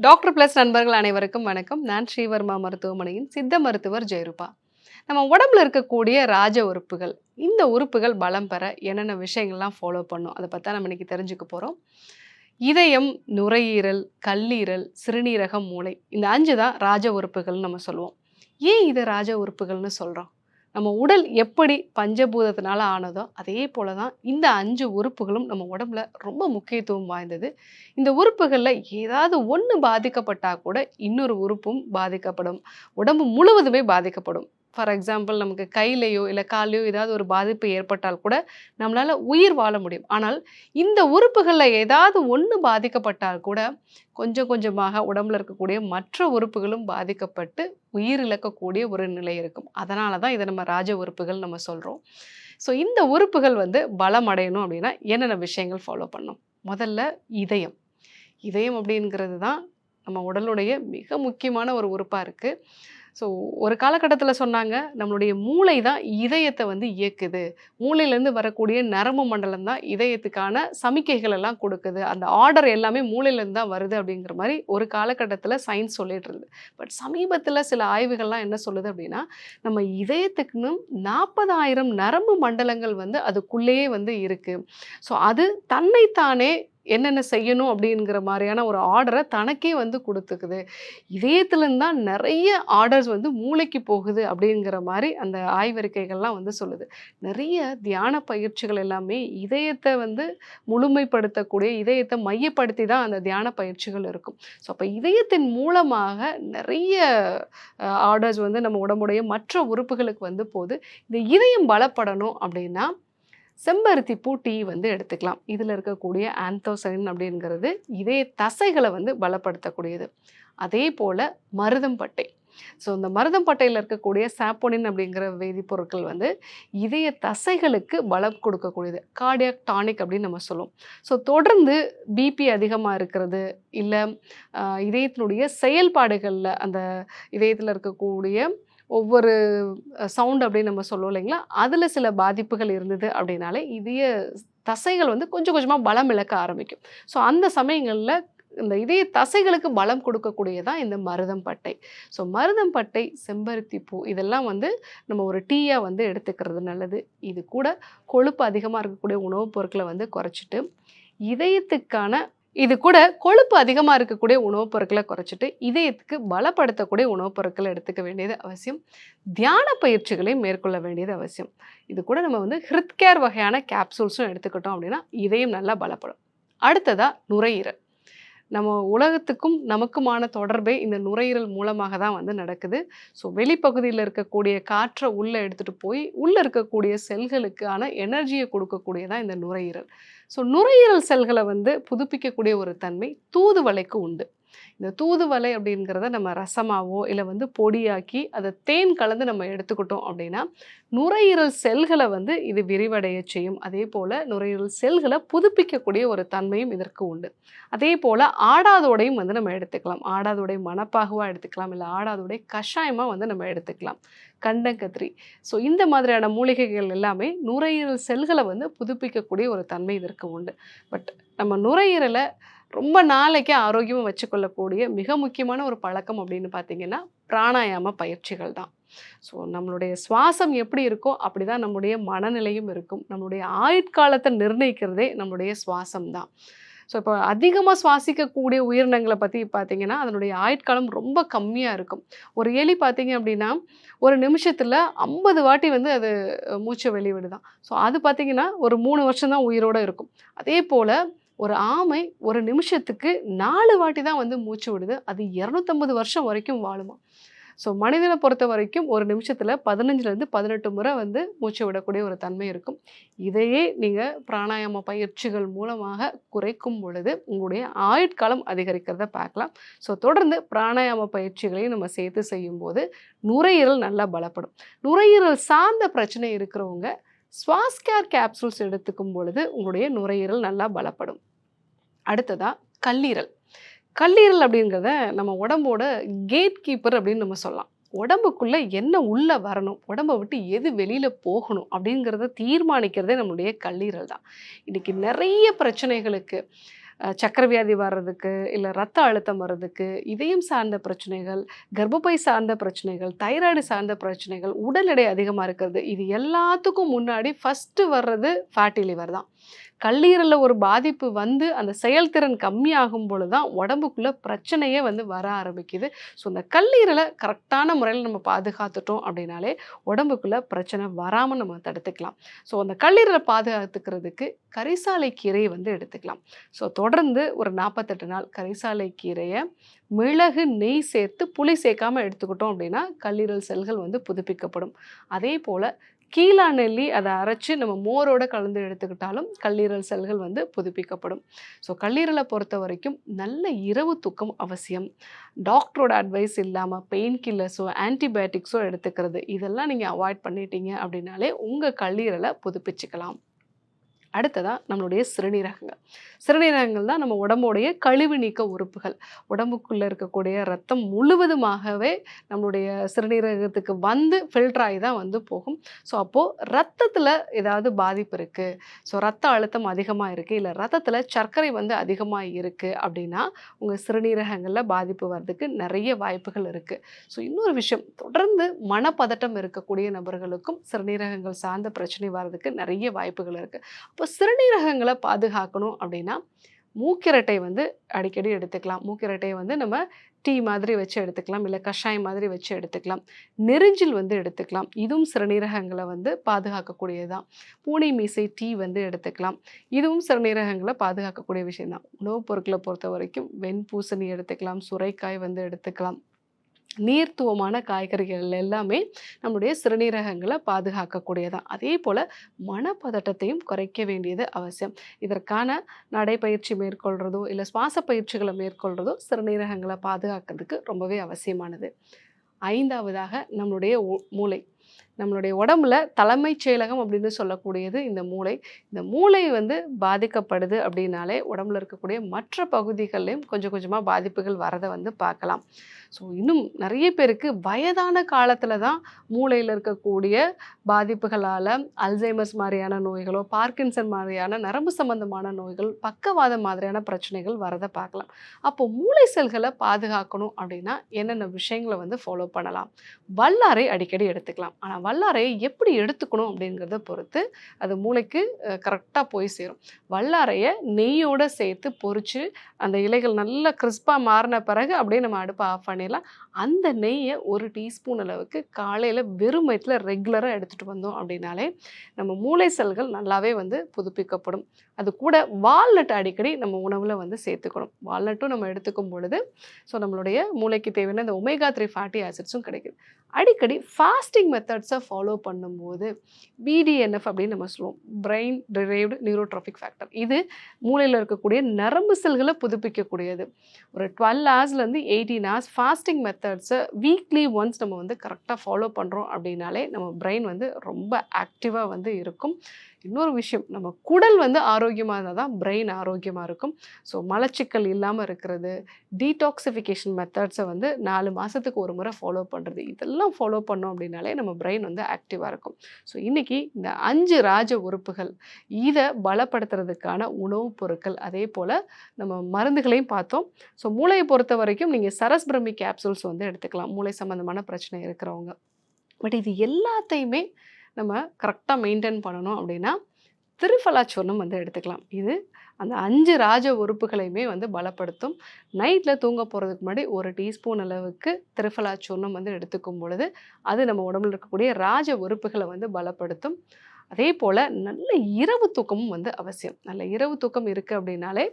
Doctor plus நண்பர்கள் அனைவருக்கும் வணக்கம். நான் ஸ்ரீவர்மா மருத்துவமனையின் சித்த மருத்துவர் ஜெயரூபா. நம்ம உடம்புல இருக்கக்கூடிய ராஜ உறுப்புகள், இந்த உறுப்புகள் பலம் பெற என்னென்ன விஷயங்கள்லாம் ஃபாலோ பண்ணும், அதை பற்றி நம்ம இன்னைக்கு தெரிஞ்சுக்க போகிறோம். இதயம், நுரையீரல், கல்லீரல், சிறுநீரகம், மூளை, இந்த 5 தான் ராஜ உறுப்புகள்னு நம்ம சொல்லுவோம். ஏன் இது ராஜ உறுப்புகள்னு சொல்கிறோம்? நம்ம உடல் எப்படி பஞ்சபூதத்தினால ஆனதோ அதே போல தான் இந்த 5 உறுப்புகளும் நம்ம உடம்புல ரொம்ப முக்கியத்துவம் வாய்ந்தது. இந்த உறுப்புகளில் ஏதாவது ஒன்று பாதிக்கப்பட்டா கூட இன்னொரு உறுப்பும் பாதிக்கப்படும். உடம்பு முழுவதுமே பாதிக்கப்படும். ஃபார் எக்ஸாம்பிள், நமக்கு கையிலையோ இல்லை கால்லையோ ஏதாவது ஒரு பாதிப்பு ஏற்பட்டால் கூட நம்மளால் உயிர் வாழ முடியும். ஆனால் இந்த உறுப்புகளில் ஏதாவது ஒன்று பாதிக்கப்பட்டால் கூட கொஞ்சம் கொஞ்சமாக உடம்புல இருக்கக்கூடிய மற்ற உறுப்புகளும் பாதிக்கப்பட்டு உயிர் இழக்கக்கூடிய ஒரு நிலை இருக்கும். அதனால தான் இதை நம்ம ராஜ உறுப்புகள் நம்ம சொல்கிறோம். ஸோ இந்த உறுப்புகள் பலம் அடையணும் அப்படின்னா என்னென்ன விஷயங்கள் ஃபாலோ பண்ணணும்? முதல்ல இதயம். இதயம் அப்படிங்கிறது தான் நம்ம உடலுடைய மிக முக்கியமான ஒரு உறுப்பாக இருக்குது. ஸோ ஒரு காலகட்டத்தில் சொன்னாங்க, நம்மளுடைய மூளை தான் இதயத்தை இயக்குது. மூளையிலேருந்து வரக்கூடிய நரம்பு மண்டலம் தான் இதயத்துக்கான சமிக்கைகள் எல்லாம் கொடுக்குது. அந்த ஆர்டர் எல்லாமே மூளையிலேருந்து தான் வருது அப்படிங்கிற மாதிரி ஒரு காலகட்டத்தில் சயின்ஸ் சொல்லிட்டு இருந்தது. பட் சமீபத்தில் சில ஆய்வுகள்லாம் என்ன சொல்லுது அப்படின்னா, நம்ம இதயத்துக்குன்னு 40,000 நரம்பு மண்டலங்கள் அதுக்குள்ளேயே இருக்குது. ஸோ அது தன்னைத்தானே என்னென்ன செய்யணும் அப்படிங்கிற மாதிரியான ஒரு ஆர்டரை தனக்கே கொடுத்துக்குது. இதயத்துலேருந்து தான் நிறைய ஆர்டர்ஸ் மூளைக்கு போகுது அப்படிங்கிற மாதிரி அந்த ஆய்வறிக்கைகள்லாம் சொல்லுது. நிறைய தியான பயிற்சிகள் எல்லாமே இதயத்தை முழுமைப்படுத்தக்கூடிய, இதயத்தை மையப்படுத்தி தான் அந்த தியான பயிற்சிகள் இருக்கும். ஸோ அப்போ இதயத்தின் மூலமாக நிறைய ஆர்டர்ஸ் நம்ம உடம்புடைய மற்ற உறுப்புகளுக்கு போகுது. இந்த இதயம் பலப்படணும் அப்படின்னா செம்பருத்தி பூ டீ எடுத்துக்கலாம். இதில் இருக்கக்கூடிய ஆந்தோசைன் அப்படிங்கிறது இதய தசைகளை பலப்படுத்தக்கூடியது. அதே போல் மருதம்பட்டை. ஸோ இந்த மருதம்பட்டையில் இருக்கக்கூடிய சாப்போனின் அப்படிங்கிற வேதிப்பொருட்கள் இதய தசைகளுக்கு பலம் கொடுக்கக்கூடியது. கார்டியாக் டானிக் அப்படின்னு நம்ம சொல்லுவோம். ஸோ தொடர்ந்து பிபி அதிகமாக இருக்கிறது, இல்லை இதயத்தினுடைய செயல்பாடுகளில் அந்த இதயத்தில் இருக்கக்கூடிய ஒவ்வொரு சவுண்ட் அப்படின்னு நம்ம சொல்லுவோம் இல்லைங்களா, அதில் சில பாதிப்புகள் இருந்தது அப்படின்னாலே இதய தசைகள் கொஞ்சம் கொஞ்சமாக பலம் இழக்க ஆரம்பிக்கும். ஸோ அந்த சமயங்களில் இந்த இதய தசைகளுக்கு பலம் கொடுக்கக்கூடியதான் இந்த மருதம்பட்டை. ஸோ மருதம்பட்டை, செம்பருத்தி பூ இதெல்லாம் நம்ம ஒரு டீயாக எடுத்துக்கிறது நல்லது. இது கூட கொழுப்பு அதிகமாக இருக்கக்கூடிய உணவுப் பொருட்களை குறைச்சிட்டு, இதயத்துக்கான இது கூட கொழுப்பு அதிகமாக இருக்கக்கூடிய உணவுப் பொருட்களை குறைச்சிட்டு இதயத்துக்கு பலப்படுத்தக்கூடிய உணவுப் பொருட்களை எடுத்துக்க வேண்டியது அவசியம். தியான பயிற்சிகளையும் மேற்கொள்ள வேண்டியது அவசியம். இது கூட நம்ம ஹிருத் கேர் வகையான கேப்சூல்ஸும் எடுத்துக்கிட்டோம் அப்படின்னா இதயம் நல்லா பலப்படும். அடுத்ததாக நுரையீரல். நம்ம உலகத்துக்கும் நமக்குமான தொடர்பே இந்த நுரையீரல் மூலமாக தான் நடக்குது. ஸோ வெளிப்பகுதியில் இருக்கக்கூடிய காற்றை உள்ளே எடுத்துகிட்டு போய் உள்ளே இருக்கக்கூடிய செல்களுக்கான எனர்ஜியை கொடுக்கக்கூடியதான் இந்த நுரையீரல். ஸோ நுரையீரல் செல்களை புதுப்பிக்கக்கூடிய ஒரு தன்மை தூதுவளைக்கு உண்டு. இந்த தூதுவளை அப்படிங்கிறத நம்ம ரசமாவோ இல்லை பொடியாக்கி அதை தேன் கலந்து நம்ம எடுத்துக்கிட்டோம் அப்படின்னா நுரையீரல் செல்களை இது விரிவடைய செய்யும். அதே போல் நுரையீரல் செல்களை புதுப்பிக்கக்கூடிய ஒரு தன்மையும் இதற்கு உண்டு. அதே போல் ஆடாதோடையும் நம்ம எடுத்துக்கலாம். ஆடாதோடை மணப்பாகுவாக எடுத்துக்கலாம், இல்லை ஆடாதோடை கஷாயமாக நம்ம எடுத்துக்கலாம். கண்டங்கத்திரி. ஸோ இந்த மாதிரியான மூலிகைகள் எல்லாமே நுரையீரல் செல்களை புதுப்பிக்கக்கூடிய ஒரு தன்மை இதற்கு உண்டு. பட் நம்ம நுரையீரலை ரொம்ப நாளைக்கு ஆரோக்கியமாக வச்சுக்கொள்ளக்கூடிய மிக முக்கியமான ஒரு பழக்கம் அப்படின்னு பார்த்தீங்கன்னா பிராணாயாம பயிற்சிகள் தான். ஸோ நம்மளுடைய சுவாசம் எப்படி இருக்கோ அப்படி தான் நம்முடைய மனநிலையும் இருக்கும். நம்மளுடைய ஆயுட்காலத்தை நிர்ணயிக்கிறதே நம்மளுடைய சுவாசம் தான். ஸோ இப்போ அதிகமாக சுவாசிக்கக்கூடிய உயிரினங்களை பற்றி பார்த்தீங்கன்னா அதனுடைய ஆயுட்காலம் ரொம்ப கம்மியாக இருக்கும். ஒரு எலி பார்த்தீங்க அப்படின்னா ஒரு நிமிஷத்தில் 50 வாட்டி அது மூச்சை வெளிவிடுதான். ஸோ அது பார்த்தீங்கன்னா ஒரு 3 வருஷம் தான் உயிரோடு இருக்கும். அதே போல் ஒரு ஆமை ஒரு நிமிஷத்துக்கு 4 வாட்டி தான் மூச்சு விடுது. அது 250 வருஷம் வரைக்கும் வாழுமா. ஸோ மனிதனை பொறுத்த வரைக்கும் ஒரு நிமிஷத்தில் 15லேருந்து 18 முறை மூச்சு விடக்கூடிய ஒரு தன்மை இருக்கும். இதையே நீங்கள் பிராணாயாம பயிற்சிகள் மூலமாக குறைக்கும் பொழுது உங்களுடைய ஆயுட்காலம் அதிகரிக்கிறத பார்க்கலாம். ஸோ தொடர்ந்து பிராணாயாம பயிற்சிகளையும் நம்ம சேர்த்து செய்யும்போது நுரையீரல் நல்லா பலப்படும். நுரையீரல் சார்ந்த பிரச்சனை இருக்கிறவங்க ஸ்வாஸ்கேர் கேப்சூல்ஸ் எடுத்துக்கும் பொழுது உங்களுடைய நுரையீரல் நல்லா பலப்படும். அடுத்ததாக கல்லீரல். கல்லீரல் அப்படிங்கிறத நம்ம உடம்போட கேட் கீப்பர் அப்படின்னு நம்ம சொல்லலாம். உடம்புக்குள்ளே என்ன உள்ளே வரணும், உடம்பை விட்டு எது வெளியில் போகணும் அப்படிங்கிறத தீர்மானிக்கிறதே நம்மளுடைய கல்லீரல் தான். இன்றைக்கி நிறைய பிரச்சனைகளுக்கு சர்க்கரை வியாதி வர்றதுக்கு, இல்ல ரத்த அழுத்தம் வர்றதுக்கு, இதயம் சார்ந்த பிரச்சனைகள், கர்ப்பப்பை சார்ந்த பிரச்சனைகள், தைராய்டு சார்ந்த பிரச்சனைகள், உடல் எடை அதிகமா இருக்கிறது, இது எல்லாத்துக்கும் முன்னாடி ஃபர்ஸ்ட்டு வர்றது ஃபேட்டி லிவர் தான். கல்லீரல்ல ஒரு பாதிப்பு வந்து அந்த செயல்திறன் கம்மியாகும் பொழுது தான் உடம்புக்குள்ள பிரச்சனையே வந்து வர ஆரம்பிக்குது. ஸோ இந்த கல்லீரலை கரெக்டான முறையில் நம்ம பாதுகாத்துட்டோம் அப்படின்னாலே உடம்புக்குள்ள பிரச்சனை வராமல் நம்ம தடுத்துக்கலாம். ஸோ அந்த கல்லீரலை பாதுகாத்துக்கிறதுக்கு கரிசாலை கீரையை வந்து எடுத்துக்கலாம். ஸோ தொடர்ந்து ஒரு 48 நாள் கரிசாலை கீரையை மிளகு, நெய் சேர்த்து புளி சேர்க்காம எடுத்துக்கிட்டோம் அப்படின்னா கல்லீரல் செல்கள் வந்து புதுப்பிக்கப்படும். அதே போல் கீழா நெல்லி அதை அரைச்சு நம்ம மோரோட கலந்து எடுத்துக்கிட்டாலும் கல்லீரல் செல்கள் வந்து புதுப்பிக்கப்படும். ஸோ கல்லீரலை பொறுத்த வரைக்கும் நல்ல இரவு தூக்கம் அவசியம். டாக்டரோட அட்வைஸ் இல்லாமல் பெயின் கில்லர்ஸோ ஆன்டிபயோட்டிக்ஸோ எடுத்துக்கிறது இதெல்லாம் நீங்கள் அவாய்ட் பண்ணிட்டீங்க அப்படின்னாலே உங்கள் கல்லீரலை புதுப்பிச்சுக்கலாம். அடுத்ததாக நம்மளுடைய சிறுநீரகங்கள். சிறுநீரகங்கள் தான் நம்ம உடம்புடைய கழிவு நீக்க உறுப்புகள். உடம்புக்குள்ளே இருக்கக்கூடிய ரத்தம் முழுவதுமாகவே நம்மளுடைய சிறுநீரகத்துக்கு வந்து ஃபில்டர் ஆகி தான் வந்து போகும். ஸோ அப்போது ரத்தத்தில் ஏதாவது பாதிப்பு இருக்குது, ஸோ ரத்த அழுத்தம் அதிகமாக இருக்குது, இல்லை ரத்தத்தில் சர்க்கரை வந்து அதிகமாக இருக்குது அப்படின்னா உங்கள் சிறுநீரகங்களில் பாதிப்பு வர்றதுக்கு நிறைய வாய்ப்புகள் இருக்குது. ஸோ இன்னொரு விஷயம், தொடர்ந்து மனப்பதட்டம் இருக்கக்கூடிய நபர்களுக்கும் சிறுநீரகங்கள் சார்ந்த பிரச்சனை வர்றதுக்கு நிறைய வாய்ப்புகள் இருக்குது. இப்போ சிறுநீரகங்களை பாதுகாக்கணும் அப்படின்னா மூக்கிரட்டை வந்து அடிக்கடி எடுத்துக்கலாம். மூக்கிரட்டையை வந்து நம்ம டீ மாதிரி வச்சு எடுத்துக்கலாம், இல்லை கஷாயம் மாதிரி வச்சு எடுத்துக்கலாம். நெரிஞ்சில் வந்து எடுத்துக்கலாம், இதுவும் சிறுநீரகங்களை வந்து பாதுகாக்கக்கூடியதுதான். பூனை மீசை டீ வந்து எடுத்துக்கலாம், இதுவும் சிறுநீரகங்களை பாதுகாக்கக்கூடிய விஷயம்தான். உணவுப் பொருட்களை பொறுத்த வரைக்கும் வெண்பூசணி எடுத்துக்கலாம், சுரைக்காய் வந்து எடுத்துக்கலாம். நீர்த்துவமான காய்கறிகள் எல்லாமே நம்முடைய சிறுநீரகங்களை பாதுகாக்கக்கூடியதான். அதே போல் மனப்பதட்டத்தையும் குறைக்க வேண்டியது அவசியம். இதற்கான நடைப்பயிற்சி மேற்கொள்கிறதோ இல்லை சுவாச பயிற்சிகளை மேற்கொள்கிறதோ சிறுநீரகங்களை பாதுகாக்கிறதுக்கு ரொம்பவே அவசியமானது. ஐந்தாவதாக நம்மளுடைய மூளை. நம்மளுடைய உடம்புல தலைமைச் செயலகம் அப்படின்னு சொல்லக்கூடியது இந்த மூளை. இந்த மூளை வந்து பாதிக்கப்படுது அப்படின்னாலே உடம்புல இருக்கக்கூடிய மற்ற பகுதிகள்லையும் கொஞ்சம் கொஞ்சமாக பாதிப்புகள் வரதை வந்து பார்க்கலாம். ஸோ இன்னும் நிறைய பேருக்கு வயதான காலத்தில் தான் மூளையில் இருக்கக்கூடிய பாதிப்புகளால் அல்சைமர்ஸ் மாதிரியான நோய்களோ, பார்க்கின்சன் மாதிரியான நரம்பு சம்பந்தமான நோய்கள், பக்கவாதம் மாதிரியான பிரச்சனைகள் வரதை பார்க்கலாம். அப்போ மூளை செல்களை பாதுகாக்கணும் அப்படின்னா என்னென்ன விஷயங்களை வந்து ஃபாலோ பண்ணலாம்? வல்லாரை அடிக்கடி எடுத்துக்கலாம். ஆனால் வல்லாரையை எப்படி எடுத்துக்கணும் அப்படிங்கிறத பொறுத்து அது மூளைக்கு கரெக்டாக போய் சேரும். வல்லாரையை நெய்யோடு சேர்த்து பொரித்து அந்த இலைகள் நல்லா கிறிஸ்பாக மாறின பிறகு அப்படியே நம்ம அடுப்பை ஆஃப் பண்ணிடலாம். அந்த நெய்யை 1 டீஸ்பூன் அளவுக்கு காலையில் வெறும் வயிற்றில் ரெகுலராக எடுத்துகிட்டு வந்தோம் அப்படின்னாலே நம்ம மூளை செல்கள் நல்லாவே வந்து புதுப்பிக்கப்படும். அது கூட வால்நட் அடிக்கடி நம்ம உணவில் வந்து சேர்த்துக்கணும். வால்நட்டும் நம்ம எடுத்துக்கும் பொழுது ஸோ நம்மளுடைய மூளைக்கு தேவையான இந்த ஒமேகா 3 ஃபேட்டி ஆசிட்ஸும் கிடைக்குது. அடிக்கடி ஃபாஸ்டிங் மெத்தட்ஸை ஃபாலோ பண்ணும்போது BDNF அப்படின்னு நம்ம சொல்லுவோம், பிரெயின் டிரைவ்டு நியூரோட்ராபிக் ஃபேக்டர். இது மூளையில் இருக்கக்கூடிய நரம்பு செல்களை புதுப்பிக்கக்கூடியது. ஒரு 12 ஹவர்ஸ்லேருந்து 18 ஹவர்ஸ் ஃபாஸ்டிங் மெத்தட்ஸை வீக்லி ஒன்ஸ் நம்ம வந்து கரெக்டாக ஃபாலோ பண்ணுறோம் அப்படின்னாலே நம்ம பிரெயின் வந்து ரொம்ப ஆக்டிவாக வந்து இருக்கும். இன்னொரு விஷயம், நம்ம குடல் வந்து ஆரோக்கியமாக இருந்தால் தான் பிரெயின் ஆரோக்கியமாக இருக்கும். ஸோ மலச்சிக்கல் இல்லாமல் இருக்கிறது, டீடாக்சிஃபிகேஷன் மெத்தட்ஸை வந்து 4 மாதத்துக்கு ஒரு முறை ஃபாலோ பண்ணுறது, இதெல்லாம் ஃபாலோ பண்ணோம் அப்படின்னாலே நம்ம பிரெயின் வந்து ஆக்டிவாக இருக்கும். ஸோ இன்றைக்கி இந்த 5 ராஜ உறுப்புகள் இதை பலப்படுத்துறதுக்கான உணவுப் பொருட்கள், அதே போல் நம்ம மருந்துகளையும் பார்த்தோம். ஸோ மூளையை பொறுத்த வரைக்கும் நீங்கள் சரஸ் பிரம்மி கேப்சூல்ஸ் வந்து எடுத்துக்கலாம், மூளை சம்மந்தமான பிரச்சனை இருக்கிறவங்க. பட் இது எல்லாத்தையுமே நம்ம கரெக்டாக மெயின்டைன் பண்ணணும் அப்படின்னா திரிஃபலாச்சூர்ணம் வந்து எடுத்துக்கலாம். இது அந்த 5 ராஜ உறுப்புகளையுமே வந்து பலப்படுத்தும். நைட்டில் தூங்க போகிறதுக்கு முன்னாடி 1 டீஸ்பூன் அளவுக்கு திரிஃபலாச்சூர்ணம் வந்து எடுத்துக்கும் பொழுது அது நம்ம உடம்புல இருக்கக்கூடிய ராஜ உறுப்புகளை வந்து பலப்படுத்தும். அதே போல் நல்ல இரவு தூக்கமும் வந்து அவசியம். நல்ல இரவு தூக்கம் இருக்குது அப்படின்னாலே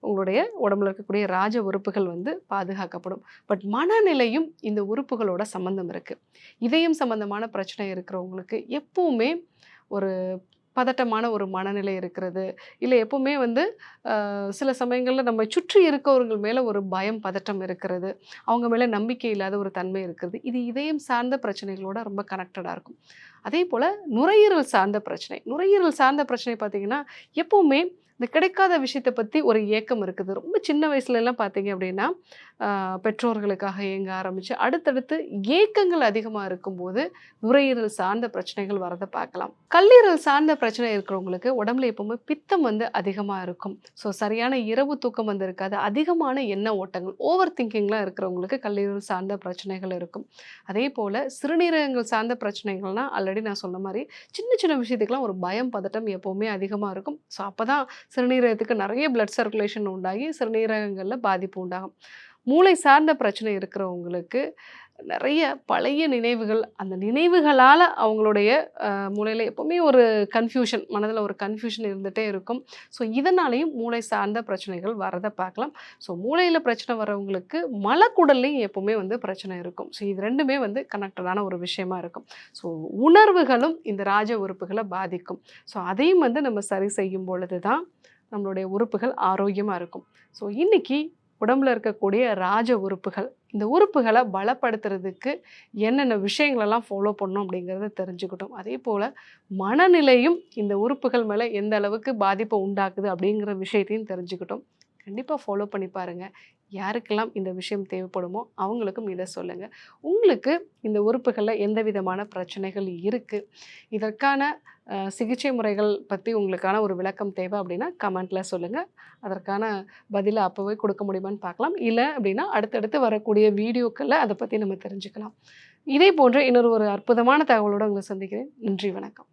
உங்களுடைய உடம்புல இருக்கக்கூடிய ராஜ உறுப்புகள் வந்து பாதுகாக்கப்படும். பட் மனநிலையும் இந்த உறுப்புகளோட சம்மந்தம் இருக்குது. இதயம் சம்மந்தமான பிரச்சனை இருக்கிறவங்களுக்கு எப்பவுமே ஒரு பதட்டமான ஒரு மனநிலை இருக்கிறது, இல்லை எப்பவுமே வந்து சில சமயங்களில் நம்ம சுற்றி இருக்கவர்கள் மேலே ஒரு பயம், பதட்டம் இருக்கிறது, அவங்க மேலே நம்பிக்கை இல்லாத ஒரு தன்மை இருக்கிறது, இது இதயம் சார்ந்த பிரச்சனைகளோட ரொம்ப கனெக்டடாக இருக்கும். அதே போல் நுரையீரல் சார்ந்த பிரச்சனை, நுரையீரல் சார்ந்த பிரச்சனை பார்த்திங்கன்னா எப்போவுமே இந்த கிடைக்காத விஷயத்தை பற்றி ஒரு ஏக்கம் இருக்குது. ரொம்ப சின்ன வயசுலலாம் பார்த்தீங்க அப்படின்னா பெற்றோர்களுக்காக இயங்க ஆரம்பிச்சு அடுத்தடுத்து ஏக்கங்கள் அதிகமா இருக்கும்போது நுரையீரல் சார்ந்த பிரச்சனைகள் வரத பார்க்கலாம். கல்லீரல் சார்ந்த பிரச்சனை இருக்கிறவங்களுக்கு உடம்புல எப்பவுமே பித்தம் வந்து அதிகமா இருக்கும். ஸோ சரியான இரவு தூக்கம் வந்து இருக்காது. அதிகமான எண்ண ஓட்டங்கள், ஓவர் திங்கிங்லாம் இருக்கிறவங்களுக்கு கல்லீரல் சார்ந்த பிரச்சனைகள் இருக்கும். அதேபோல சிறுநீரகங்கள் சார்ந்த பிரச்சனைகள்னா ஆல்ரெடி நான் சொன்ன மாரி சின்ன சின்ன விஷயத்துக்குலாம் ஒரு பயம், பதட்டம் எப்பவுமே அதிகமா இருக்கும். ஸோ அப்பதான் சிறுநீரகத்துக்கு நிறைய பிளட் சர்க்குலேஷன் உண்டாகி சிறுநீரகங்கள்ல பாதிப்பு உண்டாகும். மூளை சார்ந்த பிரச்சனை இருக்கிறவங்களுக்கு நிறைய பழைய நினைவுகள், அந்த நினைவுகளால அவங்களுடைய மூளையில எப்பவுமே ஒரு கன்ஃப்யூஷன், மனதில ஒரு கன்ஃப்யூஷன் இருந்துட்டே இருக்கும். ஸோ இதனாலேயும் மூளை சார்ந்த பிரச்சனைகள் வரத பார்க்கலாம். ஸோ மூளையில பிரச்சனை வரவங்களுக்கு மலக்குடல்லையும் எப்பவுமே வந்து பிரச்சனை இருக்கும். ஸோ இது 2மே வந்து கனெக்டடான ஒரு விஷயமா இருக்கும். ஸோ உணர்வுகளும் இந்த ராஜ உறுப்புகள பாதிக்கும். ஸோ அதையும் வந்து நம்ம சரி செய்யும் பொழுது தான் நம்மளுடைய உறுப்புகள் ஆரோக்கியமா இருக்கும். ஸோ இன்னைக்கு உடம்புல இருக்கக்கூடிய ராஜ உறுப்புகள், இந்த உறுப்புகள பலப்படுத்துறதுக்கு என்னென்ன விஷயங்களெல்லாம் ஃபாலோ பண்ணணும் அப்படிங்கிறத தெரிஞ்சுக்கிட்டோம். அதேபோல மனநிலையும் இந்த உறுப்புகள் மேல எந்த அளவுக்கு பாதிப்ப உண்டாக்குது அப்படிங்கிற விஷயத்தையும் தெரிஞ்சுக்கிட்டோம். கண்டிப்பா ஃபாலோ பண்ணி பாருங்க. யாருக்கெல்லாம் இந்த விஷயம் தேவைப்படுமோ அவங்களுக்கும் இத சொல்லுங்க. உங்களுக்கு இந்த உறுப்புகள்ல எந்த விதமான பிரச்சனைகள் இருக்கு? இதற்கான சிகிச்சை முறைகள் பத்தி உங்களுக்கான ஒரு விளக்கம் தேவை அப்படின்னா கமெண்ட்ல சொல்லுங்க. அதற்கான பதில அப்பவே கொடுக்க முடியுமான்னு பார்க்கலாம். இல்ல அப்படின்னா அடுத்தடுத்து வரக்கூடிய வீடியோக்கள்ல அத பத்தி நம்ம தெரிஞ்சுக்கலாம். இதே போன்ற இன்னொரு ஒரு அற்புதமான தகவலோட உங்கள சந்திக்கிறேன். நன்றி, வணக்கம்.